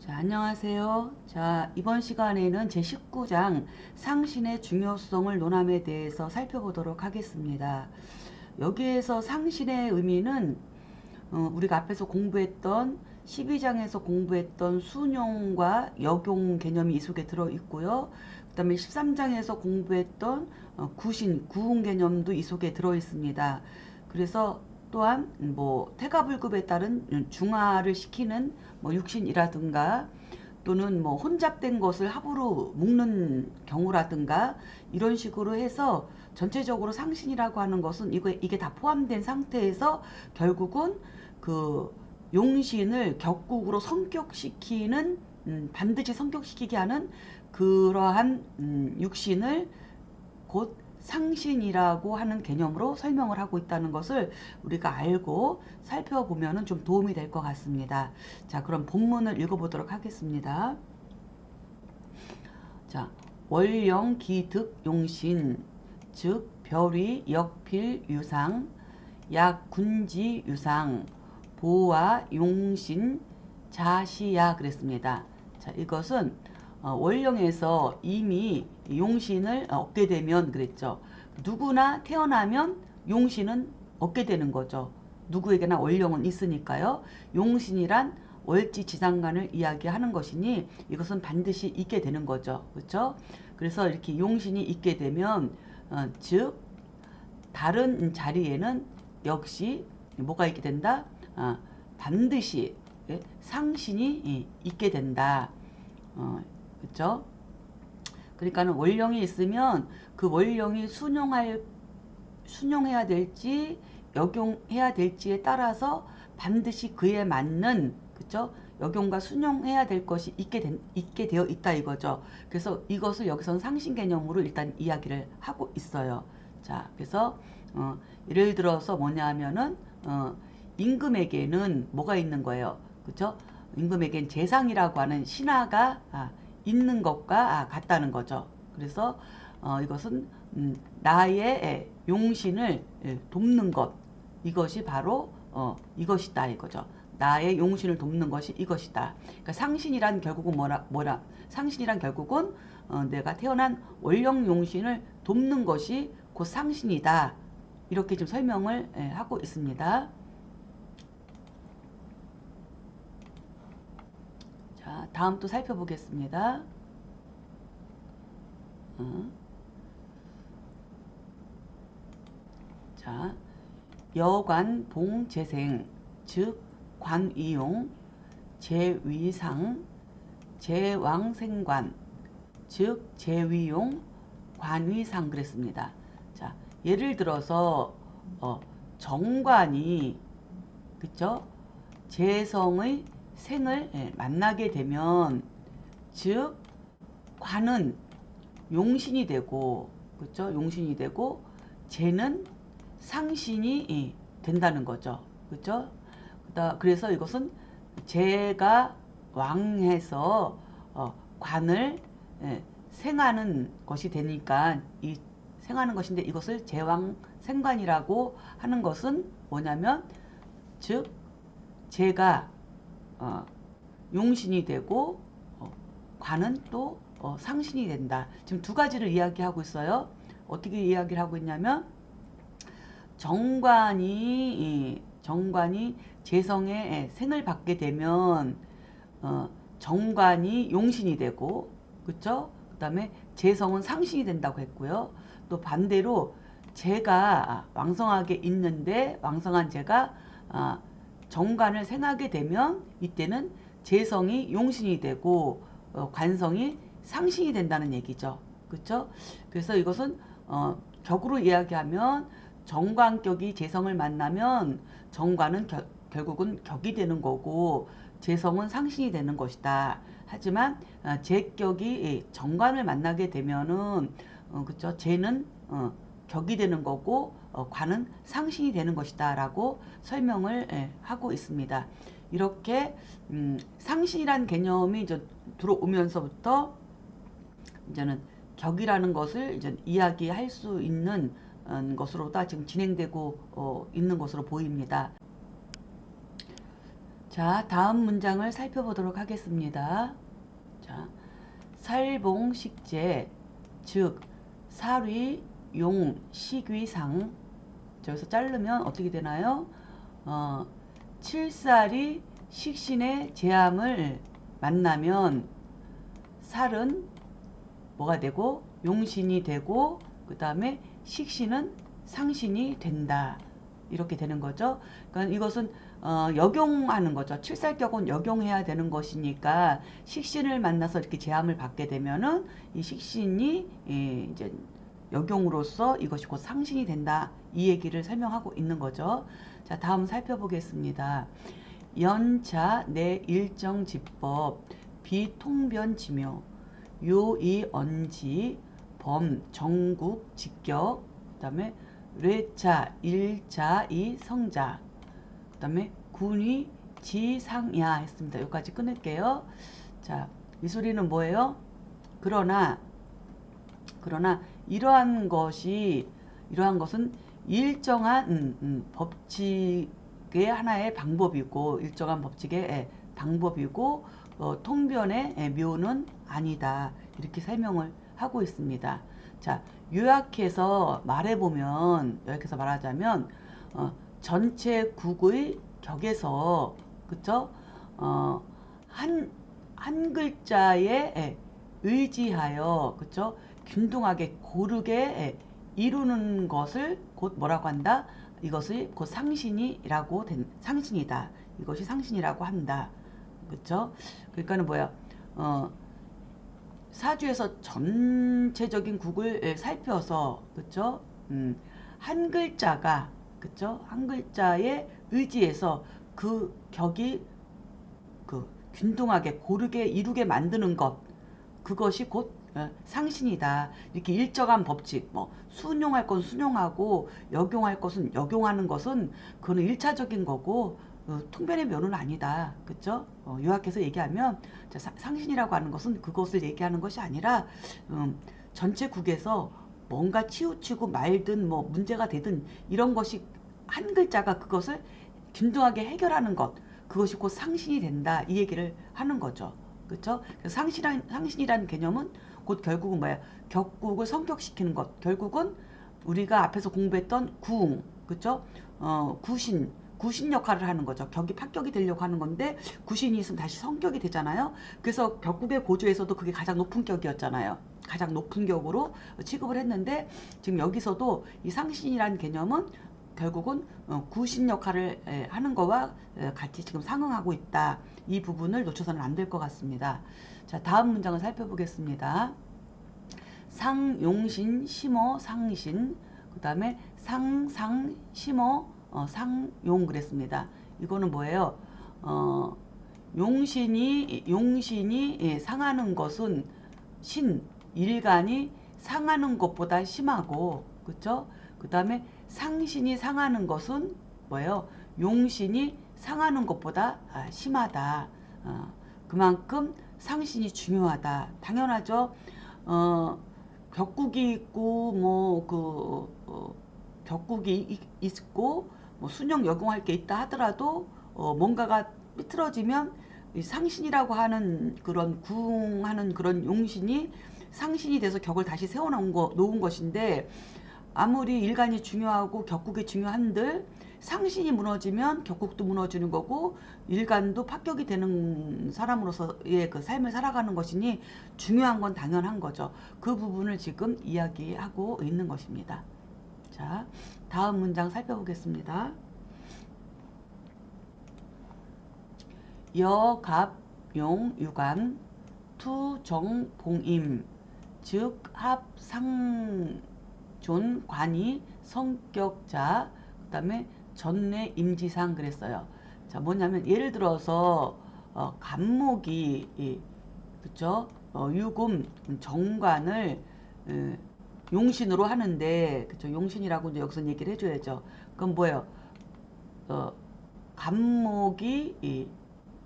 자, 안녕하세요. 자, 이번 시간에는 제19장 상신의 중요성을 논함에 대해서 살펴보도록 하겠습니다. 여기에서 상신의 의미는 우리가 앞에서 공부했던 12장에서 공부했던 순용과 역용 개념이 이 속에 들어 있고요. 그 다음에 13장에서 공부했던 구신, 구운 개념도 이 속에 들어 있습니다. 그래서 또한 뭐 태가불급에 따른 중화를 시키는 뭐 육신이라든가 또는 뭐 혼잡된 것을 합으로 묶는 경우라든가 이런 식으로 해서 전체적으로 상신이라고 하는 것은 이게 다 포함된 상태에서 결국은 그 용신을 격국으로 성격시키는 반드시 성격시키게 하는 그러한 육신을 곧 상신이라고 하는 개념으로 설명을 하고 있다는 것을 우리가 알고 살펴보면 좀 도움이 될 것 같습니다. 자, 그럼 본문을 읽어보도록 하겠습니다. 자, 월령 기득 용신 즉 별위 역필 유상 약 군지 유상 보와 용신 자시야 그랬습니다. 자, 이것은 월령에서 이미 용신을 얻게 되면 그랬죠. 누구나 태어나면 용신은 얻게 되는 거죠. 누구에게나 월령은 있으니까요. 용신이란 월지지상간을 이야기하는 것이니 이것은 반드시 있게 되는 거죠. 그렇죠? 그래서 이렇게 용신이 있게 되면 즉 다른 자리에는 역시 뭐가 있게 된다? 반드시 상신이 있게 된다. 그렇죠? 그러니까는 월령이 있으면 그 월령이 순용해야 될지 역용해야 될지에 따라서 반드시 그에 맞는 그쵸? 역용과 순용해야 될 것이 있게 되어 있다 이거죠. 그래서 이것을 여기서는 상신 개념으로 일단 이야기를 하고 있어요. 자, 그래서 예를 들어서 뭐냐 하면은 임금에게는 뭐가 있는 거예요. 그쵸? 임금에겐 재상이라고 하는 신하가 있는 것과 같다는 거죠. 그래서 이것은 나의 용신을 돕는 것 이것이 바로 이것이다 이거죠. 나의 용신을 돕는 것이 이것이다. 그러니까 상신이란 결국은 뭐라 상신이란 결국은 내가 태어난 월령 용신을 돕는 것이 곧 상신이다. 이렇게 좀 설명을 하고 있습니다. 자, 다음 또 살펴보겠습니다. 자, 여관봉재생 즉 관이용 제위상 제왕생관 즉 제위용 관위상 그랬습니다. 자, 예를 들어서 정관이 그쵸? 재성의 생을 만나게 되면 즉 관은 용신이 되고 그쵸? 용신이 되고 재는 상신이 된다는 거죠. 그쵸? 그래서 이것은 재가 왕해서 관을 생하는 것이 되니까 이 생하는 것인데 이것을 제왕 생관이라고 하는 것은 뭐냐면 즉 재가 용신이 되고 관은 또 상신이 된다. 지금 두 가지를 이야기하고 있어요. 어떻게 이야기를 하고 있냐면 정관이 재성의 생을 받게 되면 정관이 용신이 되고 그쵸? 그 다음에 재성은 상신이 된다고 했고요. 또 반대로 재가 왕성하게 있는데 왕성한 재가 정관을 생하게 되면 이때는 재성이 용신이 되고 관성이 상신이 된다는 얘기죠. 그쵸? 그래서 이것은 격으로 이야기하면 정관격이 재성을 만나면 정관은 결국은 격이 되는 거고 재성은 상신이 되는 것이다. 하지만 재격이 정관을 만나게 되면은 그쵸? 재는 격이 되는 거고 관은 상신이 되는 것이다라고 설명을 하고 있습니다. 이렇게 상신이란 개념이 이제 들어오면서부터 이제는 격이라는 것을 이제 이야기할 수 있는 것으로 다 지금 진행되고 있는 것으로 보입니다. 자, 다음 문장을 살펴보도록 하겠습니다. 자, 살봉식제, 즉 사위, 용, 식위상. 저기서 자르면 어떻게 되나요? 칠살이 식신의 제함을 만나면 살은 뭐가 되고 용신이 되고 그 다음에 식신은 상신이 된다. 이렇게 되는 거죠. 그러니까 이것은 역용하는 거죠. 칠살격은 역용해야 되는 것이니까 식신을 만나서 이렇게 제함을 받게 되면은 이 식신이 이제 역용으로서 이것이 곧 상신이 된다. 이 얘기를 설명하고 있는 거죠. 자, 다음 살펴보겠습니다. 연차 내 일정 지법 비통변지묘 요이 언지 범 정국 직격 그다음에 뢰차 일자 이 성자 그다음에 군위 지상야 했습니다. 여기까지 끊을게요. 자, 이 소리는 뭐예요? 그러나 이러한 것은 일정한 법칙의 하나의 방법이고 일정한 법칙의 방법이고 통변의 묘는 아니다. 이렇게 설명을 하고 있습니다. 자, 요약해서 말하자면 전체 국의 격에서 그쵸? 한 글자에 의지하여 그쵸? 균등하게 고르게 이루는 것을 곧 뭐라고 한다? 이것을 곧 상신이다. 이것이 상신이라고 한다. 그쵸? 그러니까는 뭐야? 사주에서 전체적인 국을 살펴서 그쵸? 한 글자가 그쵸? 한 글자에 의지해서 그 격이 그 균등하게 고르게 이루게 만드는 것 그것이 곧 상신이다. 이렇게 일정한 법칙, 뭐 순용할 건 순용하고 역용할 것은 역용하는 것은 그거는 일차적인 거고 통변의 묘는 아니다. 그렇죠? 요약해서 얘기하면 상신이라고 하는 것은 그것을 얘기하는 것이 아니라 전체 국에서 뭔가 치우치고 말든 뭐 문제가 되든 이런 것이 한 글자가 그것을 균등하게 해결하는 것 그것이 곧 상신이 된다. 이 얘기를 하는 거죠. 그렇죠? 상신이라는 개념은 곧 결국은 뭐야? 격국을 성격시키는 것. 결국은 우리가 앞에서 공부했던 구웅, 그렇죠? 구신 역할을 하는 거죠. 격이 합격이 되려고 하는 건데 구신이 있으면 다시 성격이 되잖아요. 그래서 격국의 고조에서도 그게 가장 높은 격이었잖아요. 가장 높은 격으로 취급을 했는데 지금 여기서도 이 상신이라는 개념은 결국은 구신 역할을 하는 거와 같이 지금 상응하고 있다. 이 부분을 놓쳐서는 안 될 것 같습니다. 자, 다음 문장을 살펴보겠습니다. 상용신 심어 상신 그 다음에 상상 심어 상용 그랬습니다. 이거는 뭐예요? 용신이 상하는 것은 일간이 상하는 것보다 심하고 그쵸? 그 다음에 상신이 상하는 것은 뭐예요? 용신이 상하는 것보다 심하다. 그만큼 상신이 중요하다. 당연하죠. 격국이 있고 격국이 있고 뭐 순영 역용할 게 있다 하더라도 뭔가가 삐뚤어지면 상신이라고 하는 그런 구웅하는 그런 용신이 상신이 돼서 격을 다시 놓은 것인데 아무리 일간이 중요하고 격국이 중요한들 상신이 무너지면 격국도 무너지는 거고 일간도 파격이 되는 사람으로서의 그 삶을 살아가는 것이니 중요한 건 당연한 거죠. 그 부분을 지금 이야기하고 있는 것입니다. 자, 다음 문장 살펴보겠습니다. 여갑용 유관 투정봉임 즉 합상존 관이 성격자 그 다음에 전내 임지상 그랬어요. 자, 뭐냐면 예를 들어서 간목이 그쵸? 유금 정관을 용신으로 하는데 그쵸? 용신이라고 이제 여기서 얘기를 해줘야죠. 그럼 뭐예요? 간목이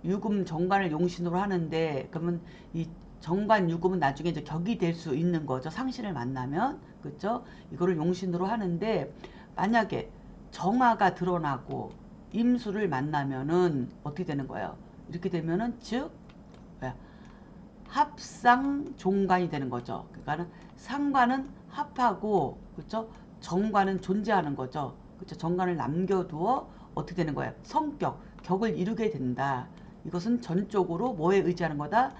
유금 정관을 용신으로 하는데 그러면 이 정관 유금은 나중에 이제 격이 될 수 있는 거죠. 상신을 만나면 그렇죠? 이거를 용신으로 하는데 만약에 정화가 드러나고 임수를 만나면은 어떻게 되는 거예요? 이렇게 되면은 즉 합상종관이 되는 거죠. 그러니까는 상관은 합하고 그렇죠? 정관은 존재하는 거죠. 그렇죠? 정관을 남겨두어 어떻게 되는 거예요? 성격, 격을 이루게 된다. 이것은 전적으로 뭐에 의지하는 거다?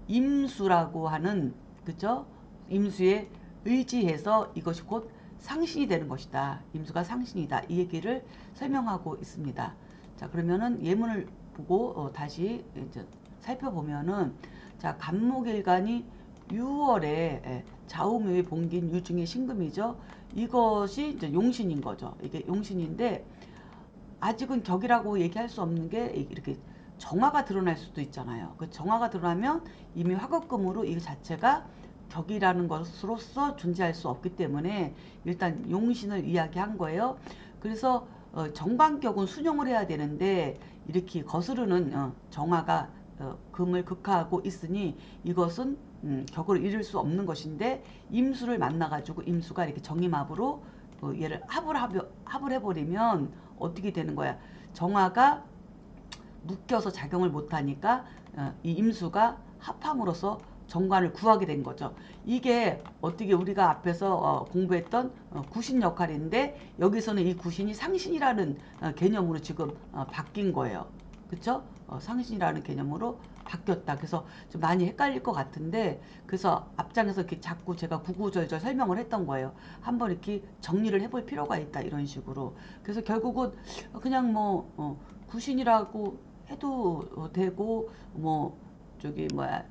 임수라고 하는 그렇죠? 임수에 의지해서 이것이 곧 상신이 되는 것이다. 임수가 상신이다. 이 얘기를 설명하고 있습니다. 자, 그러면은 예문을 보고 다시 이제 살펴보면은 자, 간목일간이 6월에 좌우묘의 봉기인 유중의 신금이죠. 이것이 이제 용신인 거죠. 이게 용신인데 아직은 격이라고 얘기할 수 없는 게 이렇게 정화가 드러날 수도 있잖아요. 그 정화가 드러나면 이미 화급금으로 이 자체가 격이라는 것으로서 존재할 수 없기 때문에 일단 용신을 이야기한 거예요. 그래서 정관격은 순용을 해야 되는데 이렇게 거스르는 정화가 금을 극하하고 있으니 이것은 격을 이룰 수 없는 것인데 임수를 만나가지고 임수가 이렇게 정임합으로 얘를 합을 해버리면 어떻게 되는 거야? 정화가 묶여서 작용을 못하니까 이 임수가 합함으로써 정관을 구하게 된 거죠. 이게 어떻게 우리가 앞에서 공부했던 구신 역할인데 여기서는 이 구신이 상신이라는 개념으로 지금 바뀐 거예요. 그쵸? 상신이라는 개념으로 바뀌었다. 그래서 좀 많이 헷갈릴 것 같은데 그래서 앞장에서 이렇게 자꾸 제가 구구절절 설명을 했던 거예요. 한번 이렇게 정리를 해볼 필요가 있다. 이런 식으로. 그래서 결국은 그냥 뭐 구신이라고 해도 되고 뭐 저기 뭐야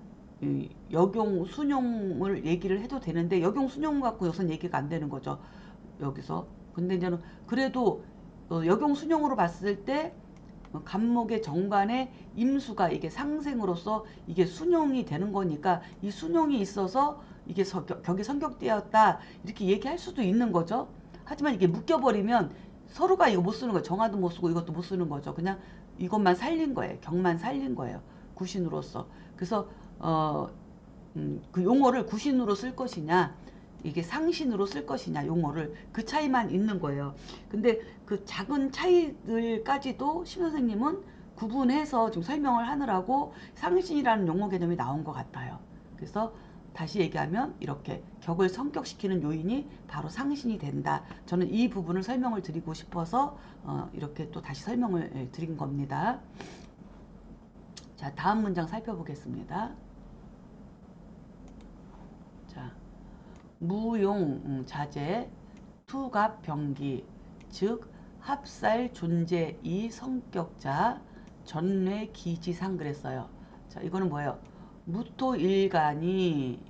역용 순용을 얘기를 해도 되는데 역용 순용 갖고 여기서 얘기가 안 되는 거죠. 여기서. 근데 이제는 그래도 역용 순용으로 봤을 때 간목의 정관의 임수가 이게 상생으로서 이게 순용이 되는 거니까 이 순용이 있어서 이게 격이 성격되었다 이렇게 얘기할 수도 있는 거죠. 하지만 이게 묶여버리면 서로가 이거 못 쓰는 거예요. 정화도 못 쓰고 이것도 못 쓰는 거죠. 그냥 이것만 살린 거예요. 격만 살린 거예요. 구신으로서. 그래서 그 용어를 구신으로 쓸 것이냐 이게 상신으로 쓸 것이냐 용어를 그 차이만 있는 거예요. 근데 그 작은 차이들까지도 심 선생님은 구분해서 좀 설명을 하느라고 상신이라는 용어 개념이 나온 것 같아요. 그래서 다시 얘기하면 이렇게 격을 성격시키는 요인이 바로 상신이 된다. 저는 이 부분을 설명을 드리고 싶어서 이렇게 또 다시 설명을 드린 겁니다. 자, 다음 문장 살펴보겠습니다. 자, 무용 자재 투갑 병기 즉 합살 존재 이 성격자 전뇌 기지상 그랬어요. 자, 이거는 뭐예요? 무토 일간이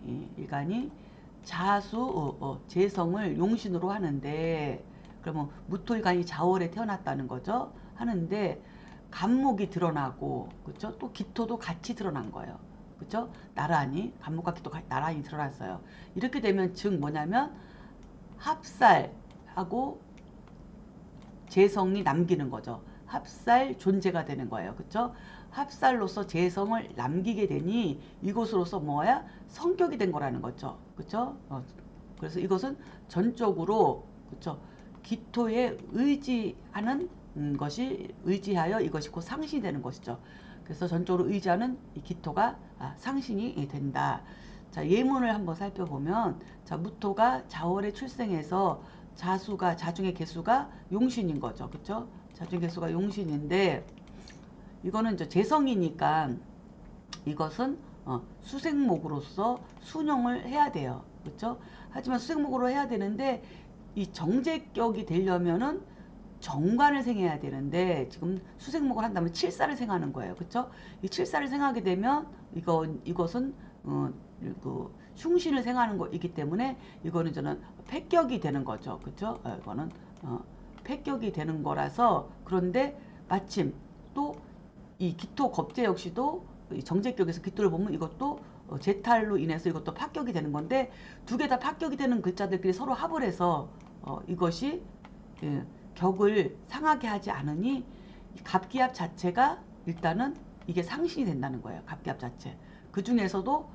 자수 재성을 용신으로 하는데 그러면 무토 일간이 자월에 태어났다는 거죠. 하는데 간목이 드러나고 그렇죠? 또 기토도 같이 드러난 거예요. 그렇죠? 나란히 간목과 기토 나란히 드러났어요. 이렇게 되면 즉 뭐냐면 합살하고 재성이 남기는 거죠. 합살 존재가 되는 거예요. 그렇죠? 합살로서 재성을 남기게 되니 이것으로서 뭐야? 성격이 된 거라는 거죠. 그렇죠? 그래서 이것은 전적으로 그렇죠? 기토에 의지하는 것이 의지하여 이것이 곧 상신이 되는 것이죠. 그래서 전적으로 의지하는 이 기토가 상신이 된다. 자, 예문을 한번 살펴보면 자, 무토가 자월에 출생해서 자수가 자중의 개수가 용신인 거죠. 그렇죠? 자중의 개수가 용신인데 이거는 이제 재성이니까 이것은 수생목으로서 순용을 해야 돼요. 그렇죠? 하지만 수생목으로 해야 되는데 이 정제격이 되려면은 정관을 생해야 되는데 지금 수생목을 한다면 칠사를 생하는 거예요. 그렇죠? 이 칠사를 생하게 되면 이것은 그 흉신을 생하는 거이기 때문에 이거는 저는 폐격이 되는 거죠. 그렇죠? 이거는 폐격이 되는 거라서 그런데 마침 또 이 기토 겁재 역시도 정제격에서 기토를 보면 이것도 제탈로 인해서 이것도 파격이 되는 건데 두 개 다 파격이 되는 글자들끼리 서로 합을 해서 이것이 예, 격을 상하게 하지 않으니 갑기압 자체가 일단은 이게 상신이 된다는 거예요. 갑기압 자체. 그 중에서도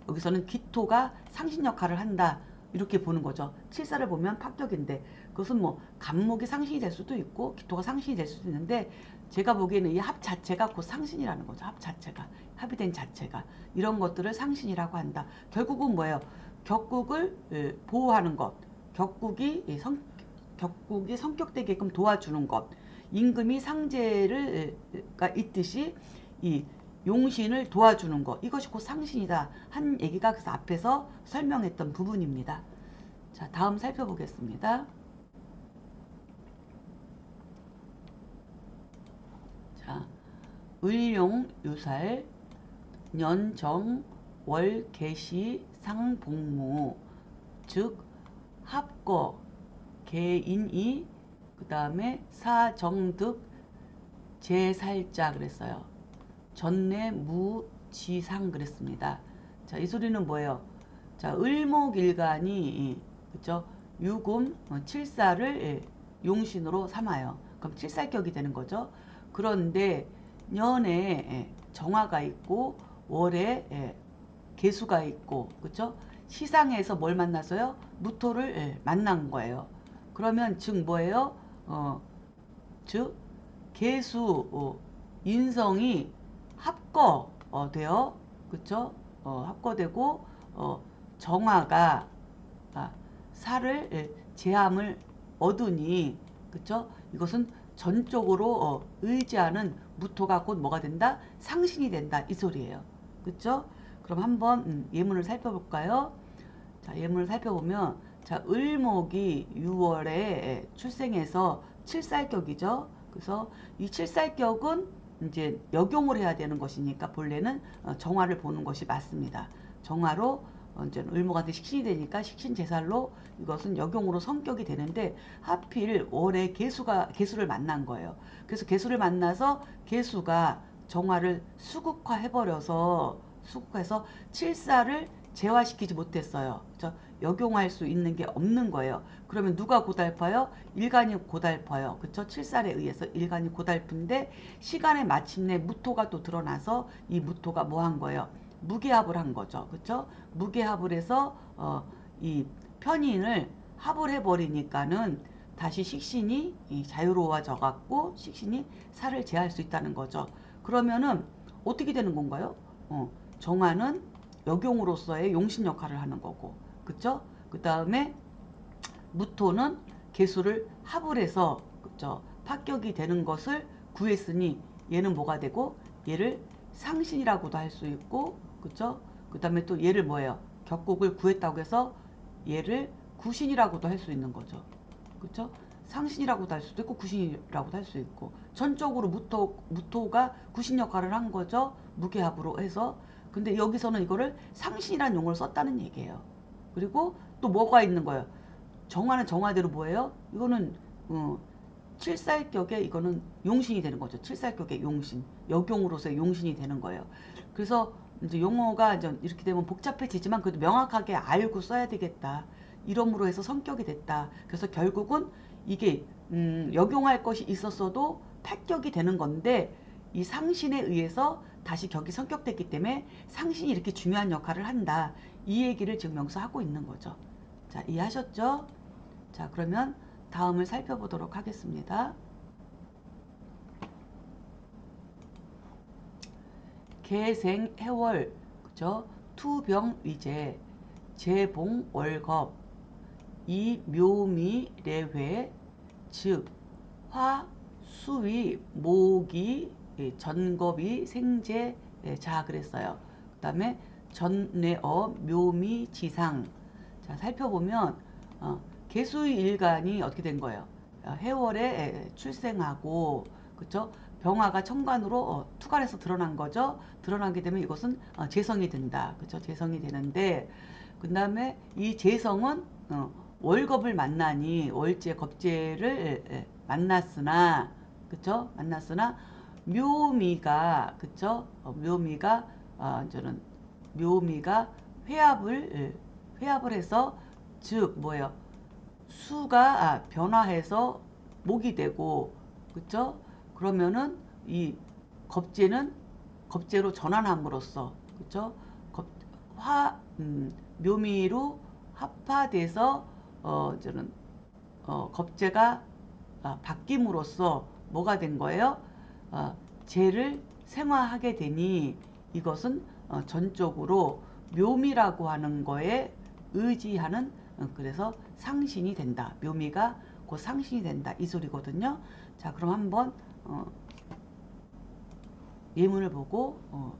여기서는 기토가 상신 역할을 한다. 이렇게 보는 거죠. 칠사를 보면 합격인데 그것은 뭐 간목이 상신이 될 수도 있고 기토가 상신이 될 수도 있는데 제가 보기에는 이 합 자체가 곧 상신이라는 거죠. 합 자체가 합이 된 자체가 이런 것들을 상신이라고 한다. 결국은 뭐예요? 격국을 보호하는 것, 격국이 격국이 성격되게끔 도와주는 것, 임금이 상제가 있듯이 이 용신을 도와주는 것, 이것이 곧 상신이다 한 얘기가 그래서 앞에서 설명했던 부분입니다. 자, 다음 살펴보겠습니다. 자, 을용 유살 년정 월 개시 상복무 즉 합거 개인이 그 다음에 사정득 제살자 그랬어요. 전내 무지상 그랬습니다. 자, 이 소리는 뭐예요? 자, 을목일간이 그죠? 유금 칠사를 용신으로 삼아요. 그럼 칠살격이 되는 거죠. 그런데 년에 정화가 있고 월에 개수가 있고 그죠? 시상에서 뭘 만나서요? 무토를 만난 거예요. 그러면 즉 뭐예요? 즉 개수 인성이 합거되어 그쵸? 합거되고 정화가 살을 제함을 얻으니 그쵸? 이것은 전적으로 의지하는 무토가 곧 뭐가 된다? 상신이 된다 이 소리예요. 그쵸? 그럼 한번 예문을 살펴볼까요? 자, 예문을 살펴보면 자, 을목이 6월에 출생해서 칠살격이죠. 그래서 이 칠살격은 이제 역용을 해야 되는 것이니까 본래는 정화를 보는 것이 맞습니다. 정화로 이제 을목한테 식신이 되니까 식신 제살로 이것은 역용으로 성격이 되는데 하필 월에 개수를 만난 거예요. 그래서 개수를 만나서 개수가 정화를 수극화해버려서 수극화해서 칠사를 재화시키지 못했어요. 그렇죠? 역용할 수 있는 게 없는 거예요. 그러면 누가 고달파요? 일간이 고달파요. 그렇죠? 칠살에 의해서 일간이 고달픈데 시간에 마침내 무토가 또 드러나서 이 무토가 뭐 한 거예요? 무게합을 한 거죠. 그렇죠? 무게합을 해서 이 편인을 합을 해버리니까는 다시 식신이 자유로워져 갖고 식신이 살을 제할 수 있다는 거죠. 그러면은 어떻게 되는 건가요? 정화는 역용으로서의 용신 역할을 하는 거고, 그쵸? 그 다음에 무토는 개수를 합을 해서, 그쵸? 합격이 되는 것을 구했으니 얘는 뭐가 되고, 얘를 상신이라고도 할 수 있고, 그쵸? 그 다음에 또 얘를 뭐예요? 격국을 구했다고 해서 얘를 구신이라고도 할 수 있는 거죠. 그쵸? 상신이라고도 할 수도 있고 구신이라고도 할 수 있고 전적으로 무토가 구신 역할을 한 거죠. 무게합으로 해서. 근데 여기서는 이거를 상신이라는 용어를 썼다는 얘기예요. 그리고 또 뭐가 있는 거예요. 정화는 정화대로 뭐예요? 이거는 칠살격에 이거는 용신이 되는 거죠. 칠살격의 용신. 역용으로서의 용신이 되는 거예요. 그래서 이제 용어가 이제 이렇게 되면 복잡해지지만 그래도 명확하게 알고 써야 되겠다. 이름으로 해서 성격이 됐다. 그래서 결국은 이게 역용할 것이 있었어도 패격이 되는 건데 이 상신에 의해서 다시 격이 성격됐기 때문에 상신이 이렇게 중요한 역할을 한다. 이 얘기를 지금 명사하고 있는 거죠. 자, 이해하셨죠? 자, 그러면 다음을 살펴보도록 하겠습니다. 개생 해월 그죠? 투병위제 재봉 월겁 이묘미 레회 즉 화 수위 모기 전겁이 생제 자 그랬어요. 그 다음에 전내어 묘미 지상 자 살펴보면 개수의 일간이 어떻게 된 거예요? 해월에 출생하고 그쵸? 병화가 천간으로 투간에서 드러난 거죠. 드러나게 되면 이것은 재성이 된다. 그쵸? 재성이 되는데 그 다음에 이 재성은 월겁을 만나니 월제 겁제를 만났으나 그쵸? 만났으나 묘미가 그쵸? 묘미가 저는 묘미가 회합을 해서 즉 뭐예요? 수가 변화해서 목이 되고 그쵸? 그러면은 이 겁제는 겁제로 전환함으로써 그쵸? 겁, 묘미로 합파돼서 저는 겁재가 바뀜으로써 뭐가 된 거예요? 재를 생화하게 되니 이것은 전적으로 묘미라고 하는 거에 의지하는 그래서 상신이 된다. 묘미가 곧 상신이 된다. 이 소리거든요. 자, 그럼 한번 예문을 보고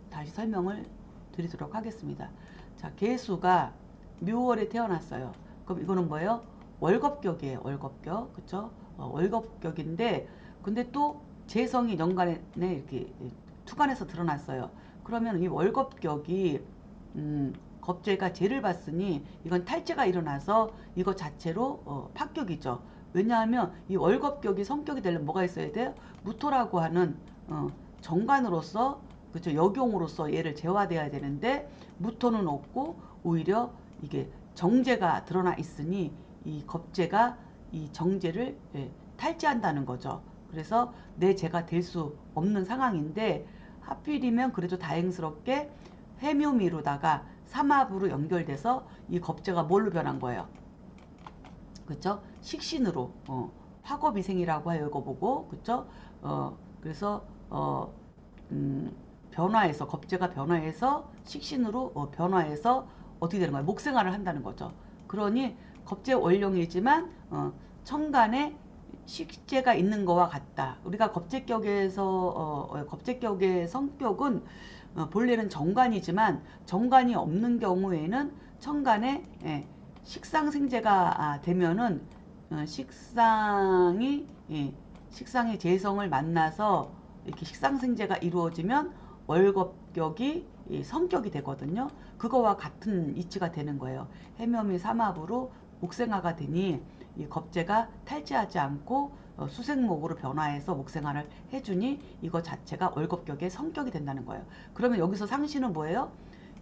다시 설명을 드리도록 하겠습니다. 자, 개수가 묘월에 태어났어요. 그럼 이거는 뭐예요? 월겁격이에요. 월겁격. 그쵸? 월겁격인데 근데 또 재성이 연간에 이렇게 투간에서 드러났어요. 그러면 이 월겁격이 겁재가 재를 봤으니 이건 탈재가 일어나서 이거 자체로 파격이죠. 왜냐하면 이 월겁격이 성격이 되려면 뭐가 있어야 돼요? 무토라고 하는 정관으로서 그쵸 역용으로서 얘를 재화돼야 되는데 무토는 없고 오히려 이게 정제가 드러나 있으니 이 겁재가 이 정제를 탈제한다는 거죠. 그래서 내 재가 될 수 없는 상황인데 하필이면 그래도 다행스럽게 해묘미로다가 삼합으로 연결돼서 이 겁재가 뭘로 변한 거예요? 그쵸? 식신으로 화겁이생이라고 해요. 이거 보고 그쵸? 그래서 변화해서 겁재가 변화해서 식신으로 변화해서 어떻게 되는 거예요? 목생활을 한다는 거죠. 그러니 겁재 원령이지만 천간에 식재가 있는 거와 같다. 우리가 겁재격에서 겁재격의 성격은 본래는 정관이지만 정관이 없는 경우에는 천간에 식상생재가 되면은 식상이 식상의 재성을 만나서 이렇게 식상생재가 이루어지면 월겁격이 성격이 되거든요. 그거와 같은 이치가 되는 거예요. 해묘미 삼합으로 목생화가 되니 이 겁재가 탈지하지 않고 수생목으로 변화해서 목생화를 해주니 이거 자체가 월겁격의 성격이 된다는 거예요. 그러면 여기서 상신은 뭐예요?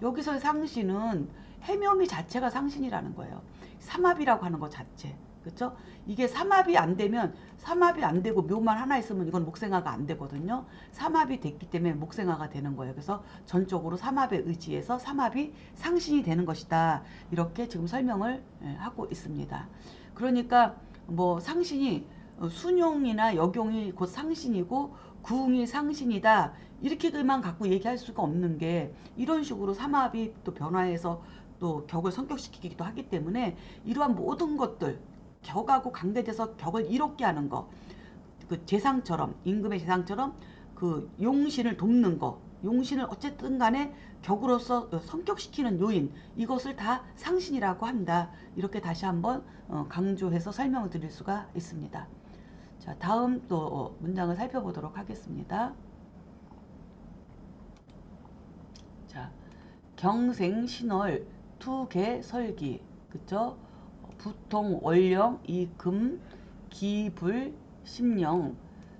여기서 상신은 해묘미 자체가 상신이라는 거예요. 삼합이라고 하는 것 자체. 그렇죠? 이게 삼합이 안 되면 삼합이 안 되고 묘만 하나 있으면 이건 목생화가 안 되거든요. 삼합이 됐기 때문에 목생화가 되는 거예요. 그래서 전적으로 삼합에 의지해서 삼합이 상신이 되는 것이다. 이렇게 지금 설명을 하고 있습니다. 그러니까 뭐 상신이 순용이나 역용이 곧 상신이고 구웅이 상신이다. 이렇게만 갖고 얘기할 수가 없는 게 이런 식으로 삼합이 또 변화해서 또 격을 성격시키기도 하기 때문에 이러한 모든 것들 격하고 강대돼서 격을 이롭게 하는 거, 그 재상처럼 임금의 재상처럼 그 용신을 돕는 거, 용신을 어쨌든 간에 격으로서 성격시키는 요인 이것을 다 상신이라고 한다. 이렇게 다시 한번 강조해서 설명을 드릴 수가 있습니다. 자, 다음 또 문장을 살펴보도록 하겠습니다. 자, 경생신월 투개설기 그쵸? 부통 월령 이금 기불 심령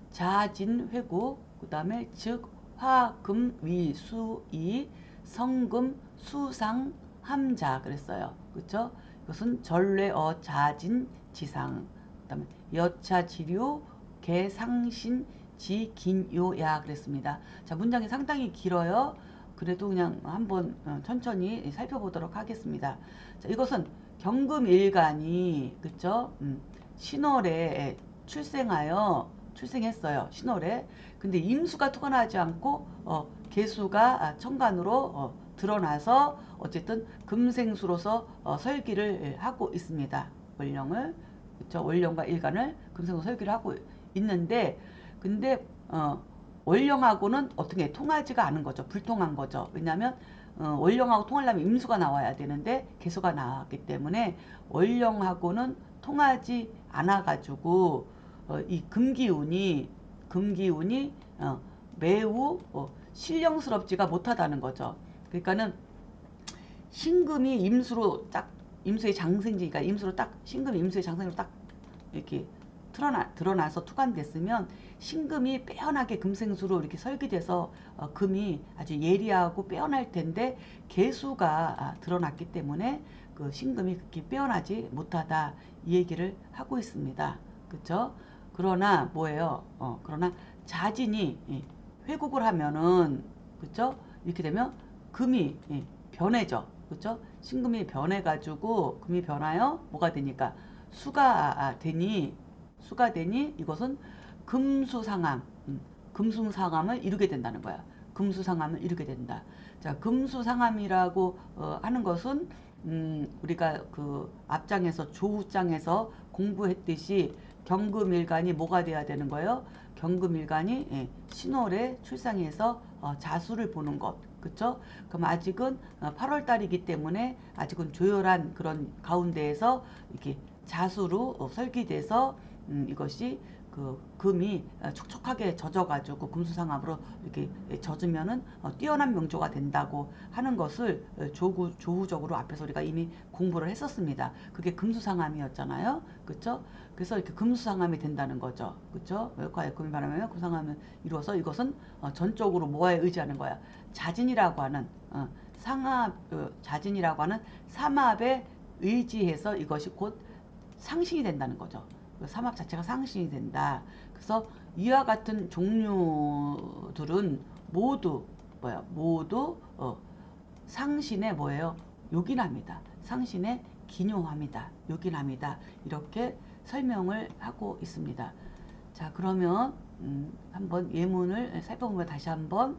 자진회국 그 다음에 즉 화금위수이 성금 수상 함자 그랬어요. 그쵸? 이것은 전례어 자진지상 그 다음에 여차지류 개상신 지긴요야 그랬습니다. 자, 문장이 상당히 길어요. 그래도 그냥 한번 천천히 살펴보도록 하겠습니다. 자, 이것은 경금일간이 그쵸? 신월에 출생했어요. 신월에. 근데 임수가 투과나지 않고 개수가 천간으로 드러나서 어쨌든 금생수로서 설기를 하고 있습니다. 월령을 그쵸? 월령과 일간을 금생으로 설기를 하고 있는데 근데 월령하고는 어떻게 통하지가 않은 거죠. 불통한 거죠. 왜냐하면 월령하고 통하려면 임수가 나와야 되는데 개수가 나왔기 때문에 월령하고는 통하지 않아 가지고 이 금기운이 매우 신령스럽지가 못하다는 거죠. 그러니까는 신금이 임수로 딱 임수의 장생지니까 임수로 딱 신금이 임수의 장생으로 딱 이렇게 드러나서 투관됐으면 신금이 빼어나게 금생수로 이렇게 설계돼서 금이 아주 예리하고 빼어날 텐데 개수가 드러났기 때문에 그 신금이 그렇게 빼어나지 못하다 이 얘기를 하고 있습니다. 그렇죠? 그러나 뭐예요? 그러나 자진이 회국을 하면은 그렇죠? 이렇게 되면 금이 변해져. 그죠? 신금이 변해가지고 금이 변하여 뭐가 되니까 수가 되니 이것은 금수상함, 금수상함을 이루게 된다는 거야. 금수상함을 이루게 된다. 자, 금수상함이라고 하는 것은 우리가 그 앞장에서 조우장에서 공부했듯이 경금일간이 뭐가 돼야 되는 거예요? 경금일간이 신월에 출생해서 자수를 보는 것. 그쵸? 그럼 아직은 8월 달이기 때문에 아직은 조열한 그런 가운데에서 이렇게 자수로 설기돼서 이것이 그 금이 촉촉하게 젖어가지고 금수상합으로 이렇게 젖으면은 뛰어난 명조가 된다고 하는 것을 조후적으로 앞에서 우리가 이미 공부를 했었습니다. 그게 금수상함이었잖아요. 그쵸? 그래서 이렇게 금수상함이 된다는 거죠. 그쵸? 과에 금이 바라면 금수상함을 이루어서 이것은 전적으로 뭐에 의지하는 거야? 자진이라고 하는 자진이라고 하는 삼합에 의지해서 이것이 곧 상신이 된다는 거죠. 삼합 자체가 상신이 된다. 그래서 이와 같은 종류들은 모두 모두 상신의 뭐예요? 요긴합니다. 상신의 기묘합니다. 요긴합니다. 이렇게 설명을 하고 있습니다. 자, 그러면 한번 예문을 살펴보면 다시 한번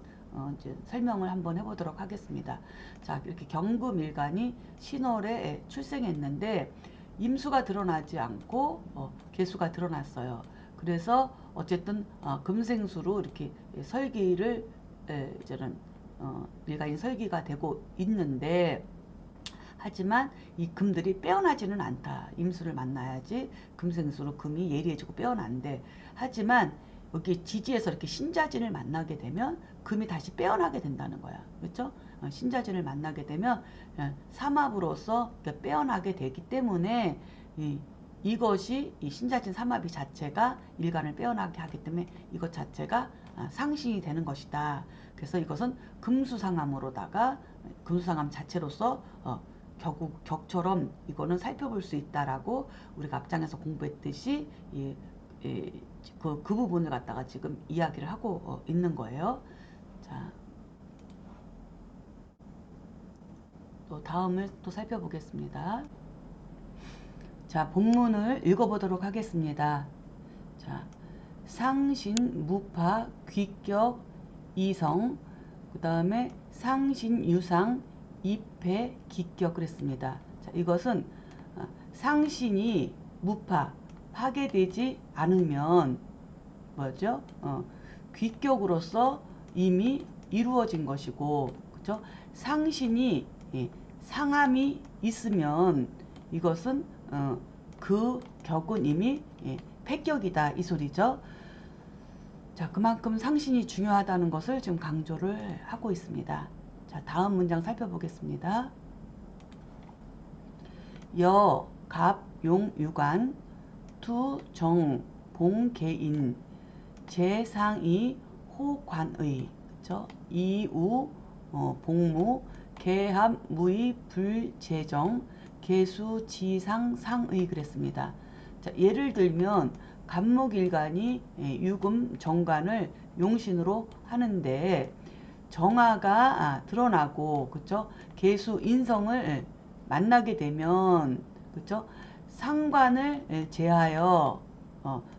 이제 설명을 한번 해보도록 하겠습니다. 자, 이렇게 경금일간이 신월에 출생했는데 임수가 드러나지 않고 계수가 드러났어요. 그래서 어쨌든 금생수로 이렇게 설기를 이제는 일간인 설기가 되고 있는데 하지만 이 금들이 빼어나지는 않다. 임수를 만나야지 금생수로 금이 예리해지고 빼어난대. 하지만 여기 지지에서 이렇게 신자진을 만나게 되면 금이 다시 빼어나게 된다는 거야. 그렇죠? 신자진을 만나게 되면 삼합으로서 빼어나게 되기 때문에 이것이 이 신자진 삼합이 자체가 일간을 빼어나게 하기 때문에 이것 자체가 상신이 되는 것이다. 그래서 이것은 금수상함으로다가 금수상함 자체로서 격처럼 이거는 살펴볼 수 있다라고 우리가 앞장에서 공부했듯이 그 부분을 갖다가 지금 이야기를 하고 있는 거예요. 자, 또 다음을 또 살펴보겠습니다. 자, 본문을 읽어보도록 하겠습니다. 자, 상신, 무파, 귀격, 이성, 그 다음에 상신, 유상, 입회, 기격 그랬습니다. 자, 이것은 상신이 무파, 파괴되지 않으면 뭐죠? 귀격으로서 이미 이루어진 것이고, 그죠? 상신이 상함이 있으면 이것은 그 격은 이미 패격이다 이 소리죠. 자, 그만큼 상신이 중요하다는 것을 지금 강조를 하고 있습니다. 자, 다음 문장 살펴보겠습니다. 여, 갑, 용, 유관, 투, 정, 봉, 개인, 재상이, 호관의, 그쵸? 이우, 복무, 개합, 무의, 불재정, 개수, 지상, 상의 그랬습니다. 자, 예를 들면 간목일간이 유금, 정관을 용신으로 하는데 정화가 드러나고 그쵸? 개수, 인성을 만나게 되면 그쵸? 상관을 제하여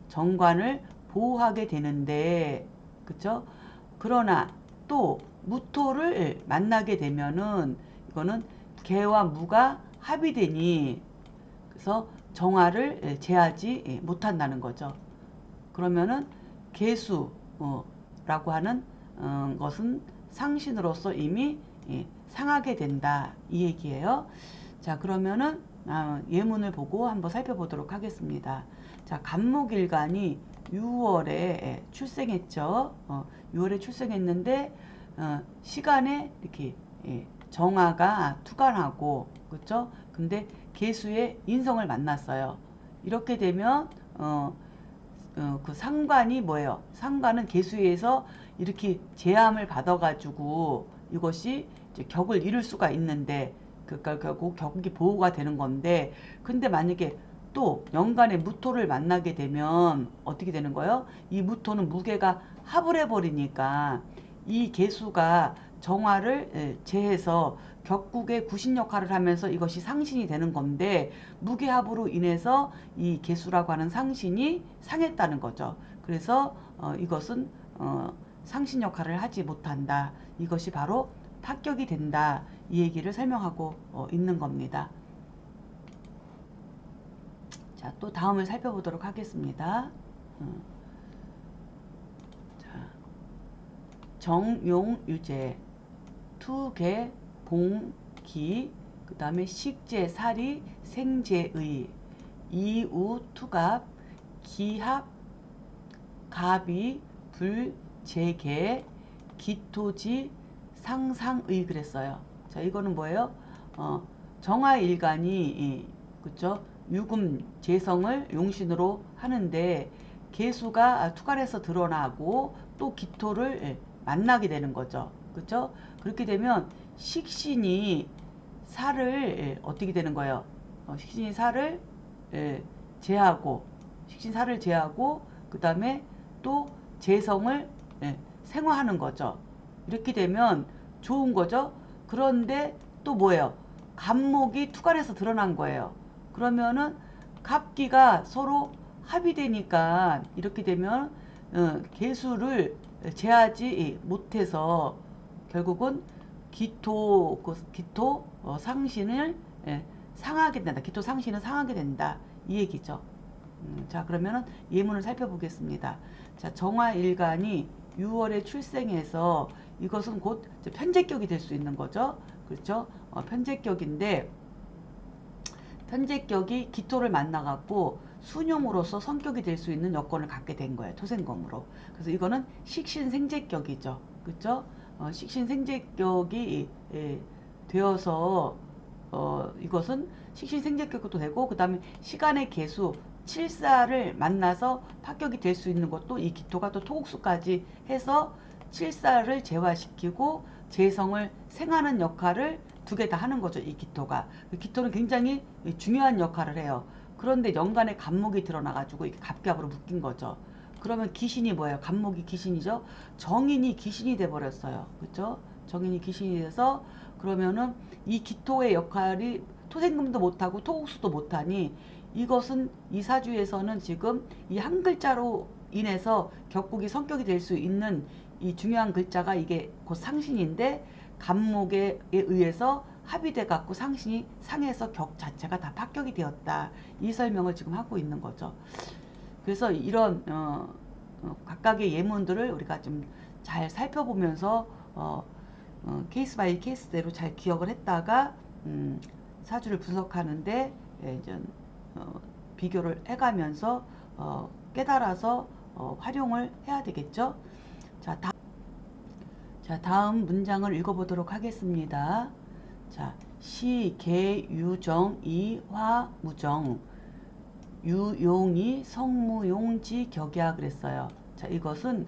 정관을 보호하게 되는데 그쵸? 그러나 또 무토를 만나게 되면은 이거는 개와 무가 합이 되니 그래서 정화를 제하지 못한다는 거죠. 그러면은 개수라고 하는 것은 상신으로서 이미 상하게 된다 이 얘기예요. 자, 그러면은 예문을 보고 한번 살펴보도록 하겠습니다. 자, 간목일간이 6월에 출생했죠. 6월에 출생했는데 시간에 이렇게 정화가 투간하고 그렇죠? 근데 개수의 인성을 만났어요. 이렇게 되면 그 상관이 뭐예요? 상관은 개수에서 이렇게 제함을 받아가지고 이것이 이제 격을 이룰 수가 있는데 그러니까 결국 격이 보호가 되는 건데 근데 만약에 또 연간에 무토를 만나게 되면 어떻게 되는 거예요? 이 무토는 무게가 합을 해버리니까 이 개수가 정화를 제해서 격국의 구신 역할을 하면서 이것이 상신이 되는 건데, 무게합으로 인해서 이 개수라고 하는 상신이 상했다는 거죠. 그래서 이것은 상신 역할을 하지 못한다. 이것이 바로 합격이 된다. 이 얘기를 설명하고 있는 겁니다. 자, 또 다음을 살펴보도록 하겠습니다. 자, 정용유제, 투개, 봉기, 그 다음에 식재, 사리, 생재의, 이우, 투갑, 기합, 갑이, 불, 재개, 기토지, 상상의 그랬어요. 자, 이거는 뭐예요? 정화일간이 그쵸? 유금 재성을 용신으로 하는데 개수가 투갈해서 드러나고 또 기토를 만나게 되는 거죠. 그쵸? 그렇게 되면 식신이 살을 어떻게 되는 거예요? 식신이 살을 제하고, 식신살을 제하고, 그 다음에 또 재성을 생화하는 거죠. 이렇게 되면 좋은 거죠. 그런데 또 뭐예요? 갑목이 투갈해서 드러난 거예요. 그러면은 갑기가 서로 합의되니까 이렇게 되면 개수를 제하지 못해서 결국은 기토 상신을 상하게 된다. 기토 상신은 상하게 된다. 이 얘기죠. 자, 그러면은 예문을 살펴보겠습니다. 자, 정화일간이 6월에 출생해서 이것은 곧 편제격이 될 수 있는 거죠. 그렇죠? 편제격인데 편제격이 기토를 만나갖고 순용으로서 성격이 될 수 있는 여건을 갖게 된 거예요. 토생검으로. 그래서 이거는 식신생제격이죠. 그렇죠? 식신생제격이 되어서 이것은 식신생제격도 되고, 그 다음에 시간의 개수 7사를 만나서 합격이 될 수 있는 것도 이 기토가 또 토국수까지 해서 7사를 제화시키고 재성을 생하는 역할을 두 개 다 하는 거죠. 이 기토가. 기토는 굉장히 중요한 역할을 해요. 그런데 연간에 갑목이 드러나가지고 이게 갑갑으로 묶인 거죠. 그러면 기신이 뭐예요? 갑목이 기신이죠. 정인이 기신이 돼버렸어요. 그렇죠? 정인이 기신이 돼서 그러면은 이 기토의 역할이 토생금도 못하고 토국수도 못하니 이것은 이 사주에서는 지금 이 한 글자로 인해서 격국이 성격이 될 수 있는 이 중요한 글자가 이게 곧 상신인데 간목에 의해서 합의돼 갖고 상신이 상해서 격 자체가 다 합격이 되었다. 이 설명을 지금 하고 있는 거죠. 그래서 이런 각각의 예문들을 우리가 좀 잘 살펴보면서 케이스 바이 케이스대로 잘 기억을 했다가 사주를 분석하는데 이제 비교를 해가면서 깨달아서 활용을 해야 되겠죠. 자, 다음 문장을 읽어보도록 하겠습니다. 자, 시, 개, 유정, 이, 화, 무정, 유용이, 성무용지, 격야 그랬어요. 자, 이것은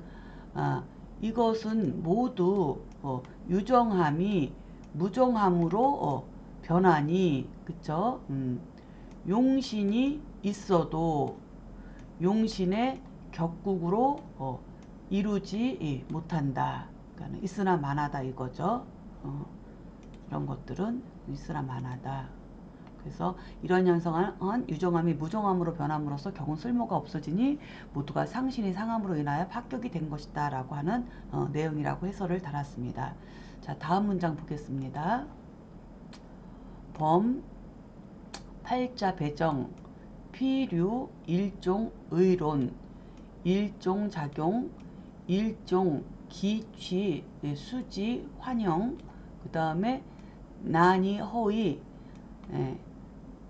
모두 유정함이 무정함으로 변하니, 그쵸? 용신이 있어도 용신의 격국으로 이루지 못한다. 그러니까 있으나 마나다 이거죠. 이런 것들은 있으나 마나다. 그래서 이런 현상은 유정함이 무정함으로 변함으로써 격은 쓸모가 없어지니 모두가 상신이 상함으로 인하여 합격이 된 것이다 라고 하는 내용이라고 해설을 달았습니다. 자, 다음 문장 보겠습니다. 범, 팔자 배정, 피류, 일종 의론, 일종 작용, 일종 기취, 수지, 환영, 그 다음에 난이, 허의,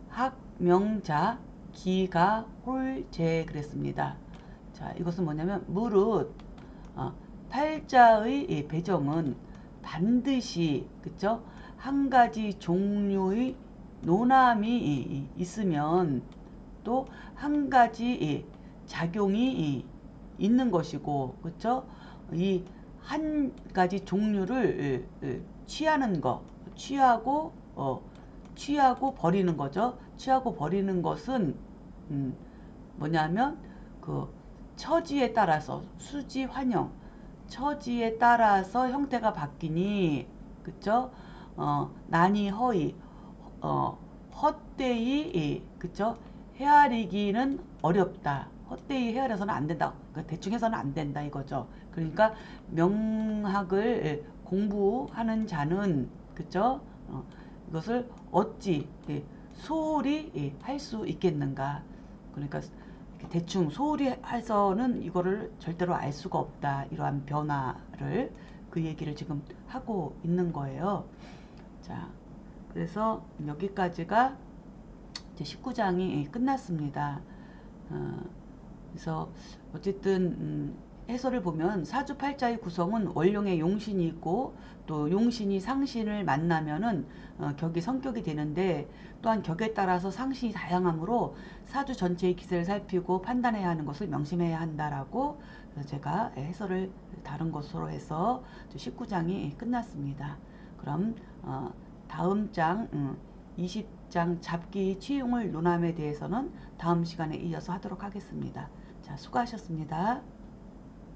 학명자, 기가, 홀재 그랬습니다. 자, 이것은 뭐냐면 무릇 팔자의 배정은 반드시 그쵸? 한 가지 종류의 노남이 있으면 또 한 가지 작용이 있는 것이고, 그쵸? 이 한 가지 종류를 취하는 거, 취하고 버리는 거죠. 취하고 버리는 것은 뭐냐면 그 처지에 따라서 수지 환영, 처지에 따라서 형태가 바뀌니, 그쵸? 난이 허이, 헛되이, 그쵸? 헤아리기는 어렵다. 헛되이 헤아려서는 안 된다. 그러니까 대충 해서는 안 된다 이거죠. 그러니까 명학을 공부하는 자는, 그쵸? 이것을 어찌 소홀히 할 수 있겠는가. 그러니까 대충 소홀히 해서는 이거를 절대로 알 수가 없다. 이러한 변화를 그 얘기를 지금 하고 있는 거예요. 자, 그래서 여기까지가 이제 19장이 끝났습니다. 그래서 어쨌든 해설을 보면 사주팔자의 구성은 원룡의 용신이 있고 또 용신이 상신을 만나면은 격이 성격이 되는데, 또한 격에 따라서 상신이 다양하므로 사주 전체의 기세를 살피고 판단해야 하는 것을 명심해야 한다라고 제가 해설을 다른 것으로 해서 19장이 끝났습니다. 그럼 다음 장 20장 잡기 취용을 논함에 대해서는 다음 시간에 이어서 하도록 하겠습니다. 자, 수고하셨습니다.